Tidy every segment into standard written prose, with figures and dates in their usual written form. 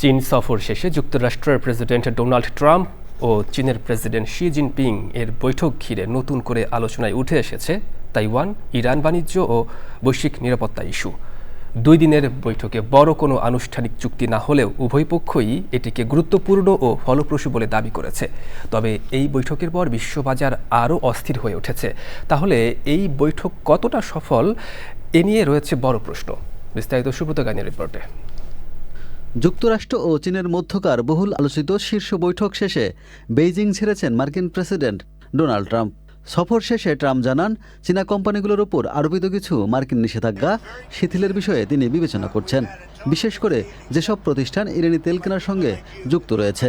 চীন সফর শেষে যুক্তরাষ্ট্রের প্রেসিডেন্ট ডোনাল্ড ট্রাম্প ও চীনের প্রেসিডেন্ট শি জিনপিং এর বৈঠক ঘিরে নতুন করে আলোচনায় উঠে এসেছে তাইওয়ান, ইরান বাণিজ্য ও বৈশ্বিক নিরাপত্তা ইস্যু। 2 দিনের বৈঠকে বড় কোনো আনুষ্ঠানিক চুক্তি না হলেও উভয় পক্ষই এটিকে গুরুত্বপূর্ণ ও ফলপ্রসূ বলে দাবি করেছে। তবে এই বৈঠকের পর বিশ্ববাজার আরও অস্থির হয়ে উঠেছে। তাহলে এই বৈঠক কতটা সফল, এ নিয়ে রয়েছে বড় প্রশ্ন। বিস্তারিত সুব্রত গাইনের রিপোর্টে। যুক্তরাষ্ট্র ও চীনের মধ্যকার বহুল আলোচিত শীর্ষ বৈঠক শেষে বেইজিং ছেড়েছেন মার্কিন প্রেসিডেন্ট ডোনাল্ড ট্রাম্প। সফর শেষে ট্রাম্প জানান, চীনা কোম্পানিগুলোর উপর আরোপিত কিছু মার্কিন নিষেধাজ্ঞা শিথিলের বিষয়ে তিনি বিবেচনা করছেন, বিশেষ করে যেসব প্রতিষ্ঠান ইরানি তেল কেনার সঙ্গে যুক্ত রয়েছে।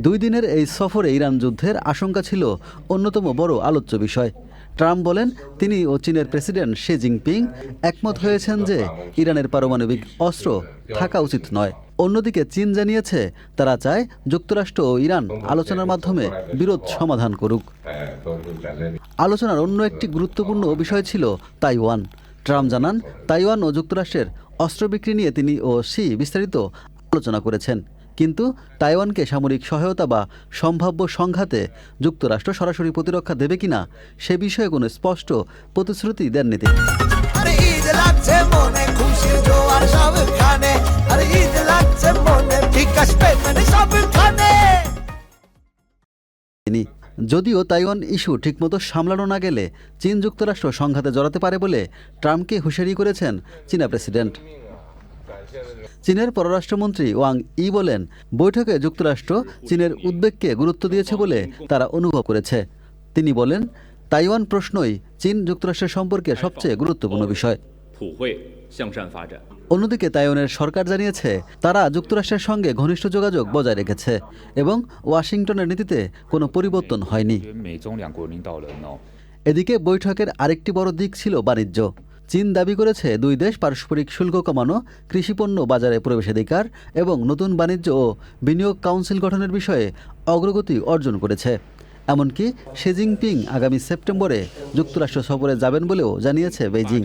2 দিনের এই সফরে ইরান যুদ্ধের আশঙ্কা ছিল অন্যতম বড় আলোচ্য বিষয়। ট্রাম্প বলেন, তিনি ও চীনের প্রেসিডেন্ট শি জিনপিং একমত হয়েছেন যে ইরানের পারমাণবিক অস্ত্র থাকা উচিত নয়। অন্যদিকে চীন জানিয়েছে, তারা চায় যুক্তরাষ্ট্র ও ইরান আলোচনার মাধ্যমে বিরোধ সমাধান করুক। আলোচনার অন্য একটি গুরুত্বপূর্ণ বিষয় ছিল তাইওয়ান। ট্রাম্প জানান, তাইওয়ান ও যুক্তরাষ্ট্রের অস্ত্র বিক্রি নিয়ে তিনি ও শি বিস্তারিত আলোচনা করেছেন, কিন্তু তাইওয়ানকে সামরিক সহায়তা বা সম্ভাব্য সংঘাতে যুক্তরাষ্ট্র সরাসরি প্রতিরক্ষা দেবে কিনা সে বিষয়ে কোনো স্পষ্ট প্রতিশ্রুতি দেননি তিনি। যদিও তাইওয়ান ইস্যু ঠিকমতো সামলানো না গেলে চীন যুক্তরাষ্ট্র সংঘাতে জড়াতে পারে বলে ট্রাম্পকে হুঁশিয়ারি করেছেন চীনা প্রেসিডেন্ট। চীনের পররাষ্ট্রমন্ত্রী ওয়াং ই বলেন, বৈঠকে যুক্তরাষ্ট্র চীনের উদ্বেগকে গুরুত্ব দিয়েছে বলে তারা অনুভব করেছে। তিনি বলেন, তাইওয়ান প্রশ্নই চীন যুক্তরাষ্ট্রের সম্পর্কে সবচেয়ে গুরুত্বপূর্ণ বিষয়। অন্যদিকে তাইওয়ানের সরকার জানিয়েছে, তারা যুক্তরাষ্ট্রের সঙ্গে ঘনিষ্ঠ যোগাযোগ বজায় রেখেছে এবং ওয়াশিংটনের নীতিতে কোনো পরিবর্তন হয়নি। এদিকে বৈঠকের আরেকটি বড় দিক ছিল বাণিজ্য। চীন দাবি করেছে, 2 দেশ পারস্পরিক শুল্ক কমানো, কৃষিপণ্য বাজারে প্রবেশাধিকার এবং নতুন বাণিজ্য ও বিনিয়োগ কাউন্সিল গঠনের বিষয়ে অগ্রগতি অর্জন করেছে। এমনকি শি জিনপিং আগামী সেপ্টেম্বরে যুক্তরাষ্ট্র সফরে যাবেন বলেও জানিয়েছে বেইজিং।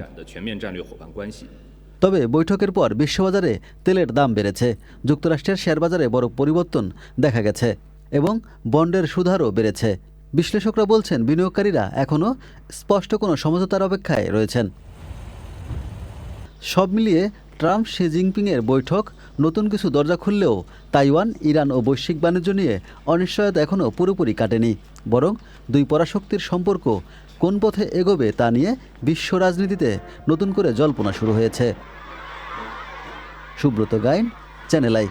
তবে বৈঠকের পর বিশ্ববাজারে তেলের দাম বেড়েছে, যুক্তরাষ্ট্রের শেয়ারবাজারে বড় পরিবর্তন দেখা গেছে এবং বন্ডের সুদহারও বেড়েছে। বিশ্লেষকরা বলছেন, বিনিয়োগকারীরা এখনও স্পষ্ট কোনো সমঝোতার অপেক্ষায় রয়েছেন। সব মিলিয়ে ট্রাম্প শি জিনপিংয়ের বৈঠক নতুন কিছু দরজা খুললেও তাইওয়ান, ইরান ও বৈশ্বিক বাণিজ্য নিয়ে অনিশ্চয়তা এখনও পুরোপুরি কাটেনি। বরং 2 পরাশক্তির সম্পর্ক কোন পথে এগোবে তা নিয়ে বিশ্ব রাজনীতিতে নতুন করে জল্পনা শুরু হয়েছে। Subrata Gain, Channel I.